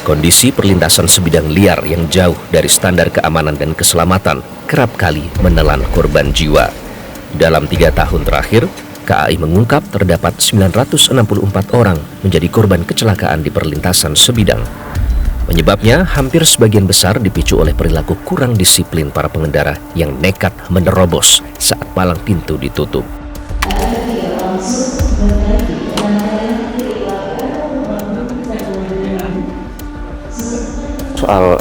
Kondisi perlintasan sebidang liar yang jauh dari standar keamanan dan keselamatan kerap kali menelan korban jiwa. Dalam 3 tahun terakhir, KAI mengungkap terdapat 964 orang menjadi korban kecelakaan di perlintasan sebidang. Penyebabnya hampir sebagian besar dipicu oleh perilaku kurang disiplin para pengendara yang nekat menerobos saat palang pintu ditutup. Soal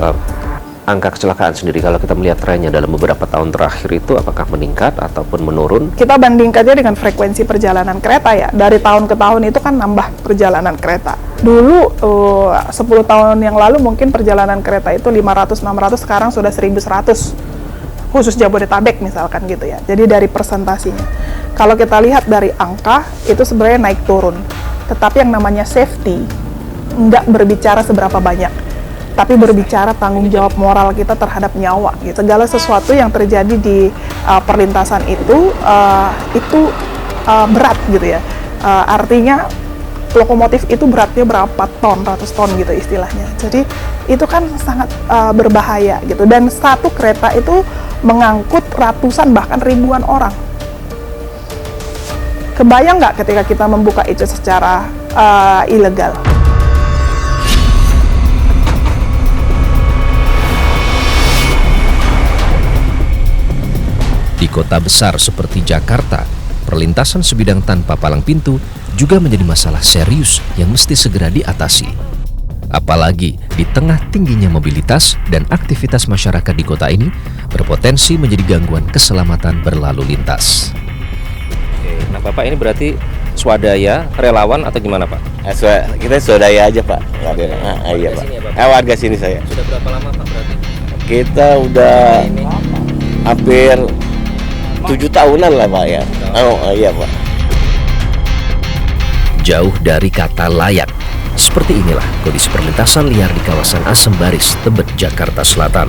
angka kecelakaan sendiri, kalau kita melihat trennya dalam beberapa tahun terakhir itu apakah meningkat ataupun menurun? Kita bandingkannya dengan frekuensi perjalanan kereta ya. Dari tahun ke tahun itu kan nambah perjalanan kereta. Dulu 10 tahun yang lalu mungkin perjalanan kereta itu 500-600, sekarang sudah 1.100. Khusus Jabodetabek misalkan gitu ya. Jadi dari persentasinya. Kalau kita lihat dari angka, itu sebenarnya naik turun. Tetapi yang namanya safety, nggak berbicara seberapa banyak. Tapi berbicara tanggung jawab moral kita terhadap nyawa gitu. Segala sesuatu yang terjadi di perlintasan itu berat gitu ya. Artinya lokomotif itu beratnya berapa ton, ratus ton gitu istilahnya. Jadi itu kan sangat berbahaya gitu. Dan satu kereta itu mengangkut ratusan bahkan ribuan orang. Kebayang nggak ketika kita membuka itu secara ilegal? Di kota besar seperti Jakarta, perlintasan sebidang tanpa palang pintu juga menjadi masalah serius yang mesti segera diatasi. Apalagi di tengah tingginya mobilitas dan aktivitas masyarakat di kota ini berpotensi menjadi gangguan keselamatan berlalu lintas. Oke, nah Bapak ini berarti swadaya, relawan atau gimana Pak? Kita swadaya aja Pak. Iya Pak. Warga sini saya. Sudah berapa lama Pak berarti? Kita udah hampir 7 tahunan lah Pak ya. Iya Pak. Jauh dari kata layak, seperti inilah kondisi perlintasan liar di kawasan Asem Baris, Tebet, Jakarta Selatan.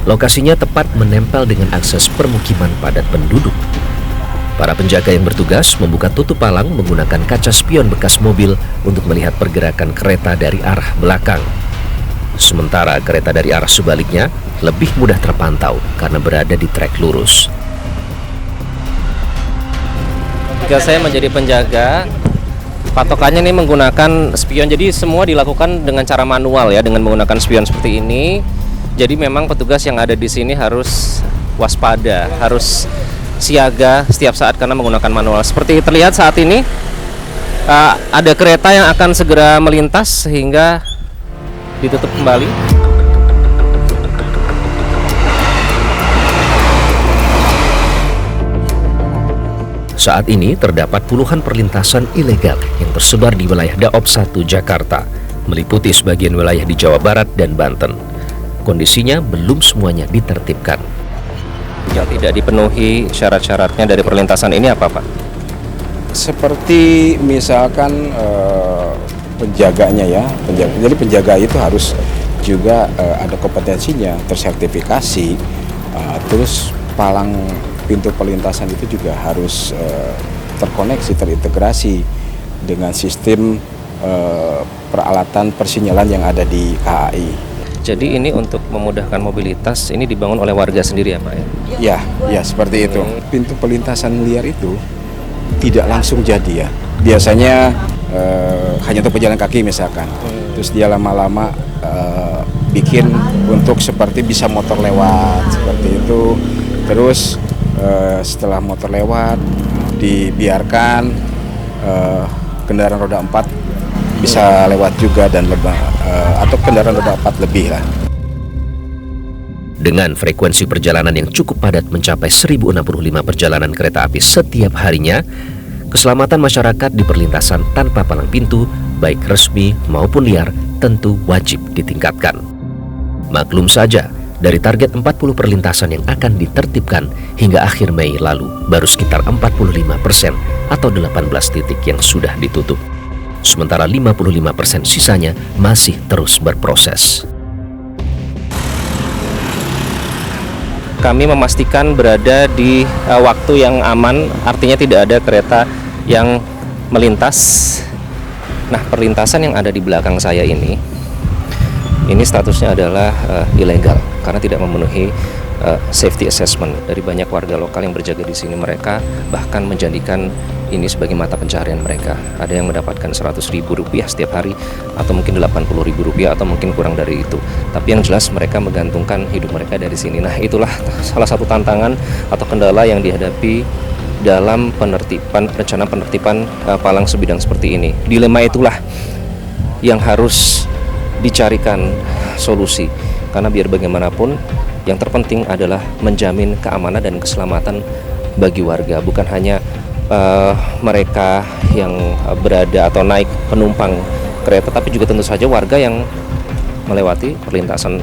Lokasinya tepat menempel dengan akses permukiman padat penduduk. Para penjaga yang bertugas membuka tutup palang menggunakan kaca spion bekas mobil untuk melihat pergerakan kereta dari arah belakang. Sementara kereta dari arah sebaliknya lebih mudah terpantau karena berada di trek lurus. Jika saya menjadi penjaga, patokannya nih menggunakan spion. Jadi semua dilakukan dengan cara manual ya, dengan menggunakan spion seperti ini. Jadi memang petugas yang ada di sini harus waspada, harus siaga setiap saat karena menggunakan manual. Seperti terlihat saat ini ada kereta yang akan segera melintas sehingga ditutup kembali. Saat ini terdapat puluhan perlintasan ilegal yang tersebar di wilayah Daop 1 Jakarta, meliputi sebagian wilayah di Jawa Barat dan Banten. Kondisinya belum semuanya ditertibkan. Yang tidak dipenuhi syarat-syaratnya dari perlintasan ini apa Pak? Seperti misalkan penjaganya ya, jadi penjaga itu harus juga ada kompetensinya, tersertifikasi, terus palang pintu perlintasan itu juga harus terkoneksi, terintegrasi dengan sistem peralatan persinyalan yang ada di KAI. Jadi ini untuk memudahkan mobilitas ini dibangun oleh warga sendiri ya Pak ya? Ya seperti itu. Pintu perlintasan liar itu tidak langsung jadi ya. Biasanya hanya untuk pejalan kaki misalkan. Terus dia lama-lama bikin untuk seperti bisa motor lewat seperti itu. Terus setelah motor lewat dibiarkan kendaraan roda 4 bisa lewat juga dan atau kendaraan roda 4 lebih lah. Dengan frekuensi perjalanan yang cukup padat mencapai 1065 perjalanan kereta api setiap harinya, keselamatan masyarakat di perlintasan tanpa palang pintu, baik resmi maupun liar, tentu wajib ditingkatkan. Maklum saja, dari target 40 perlintasan yang akan ditertibkan hingga akhir Mei lalu, baru sekitar 45% atau 18 titik yang sudah ditutup. Sementara 55% sisanya masih terus berproses. Kami memastikan berada di waktu yang aman, artinya tidak ada kereta yang melintas. Nah, perlintasan yang ada di belakang saya ini ini statusnya adalah ilegal karena tidak memenuhi safety assessment. Dari banyak warga lokal yang berjaga di sini, mereka bahkan menjadikan ini sebagai mata pencaharian mereka. Ada yang mendapatkan Rp100.000 setiap hari, atau mungkin Rp80.000, atau mungkin kurang dari itu. Tapi yang jelas mereka menggantungkan hidup mereka dari sini. Nah, itulah salah satu tantangan atau kendala yang dihadapi dalam rencana penertiban palang sebidang seperti ini. Dilema itulah yang harus dicarikan solusi, karena biar bagaimanapun yang terpenting adalah menjamin keamanan dan keselamatan bagi warga, bukan hanya mereka yang berada atau naik penumpang kereta, tapi juga tentu saja warga yang melewati perlintasan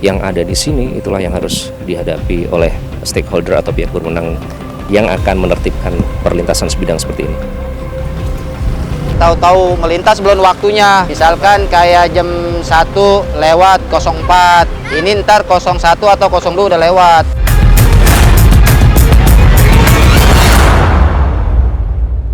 yang ada di sini. Itulah yang harus dihadapi oleh stakeholder atau pihak berwenang yang akan menertibkan perlintasan sebidang seperti ini. Tahu-tahu melintas belum waktunya, misalkan kayak jam 1 lewat 04, ini ntar 01 atau 02 udah lewat.